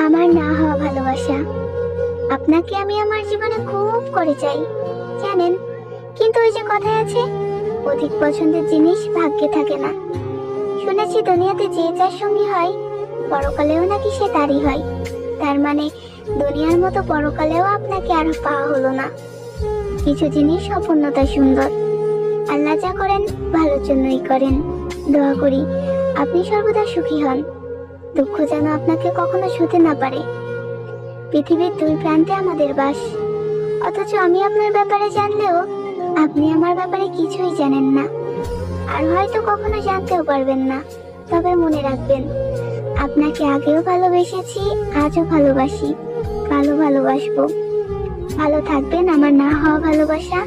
আমার না হওয়া ভালোবাসা। আপনাকে আমি আমার জীবনে খুব করে চাই, জানেন। কিন্তু ওই যে কথায় আছে, অধিক পছন্দের জিনিস ভাগ্যে থাকে না। শুনেছি দুনিয়াতে যে যার সঙ্গী হয়, পরকালেও নাকি সে তারই হয়। তার মানে দুনিয়ার মতো পরকালেও আপনাকে আর পাওয়া হলো না। কিছু জিনিস অপূর্ণতা সুন্দর। আল্লাহ যা করেন ভালোর জন্যই করেন। দোয়া করি আপনি সর্বদা সুখী হন, দুঃখ যেন আপনাকে কখনো ছুঁতে না পারে। পৃথিবীর দুই প্রান্তে আমাদের বাস, অথচ আমি আপনার ব্যাপারে জানলেও আপনি আমার ব্যাপারে কিছুই জানেন না, আর হয়তো কখনো জানতেও পারবেন না। তবে মনে রাখবেন, আপনাকে আগেও ভালোবেসেছি, আজও ভালোবাসি, কালও ভালোবাসবো। ভালো থাকবেন আমার না হওয়া ভালোবাসা।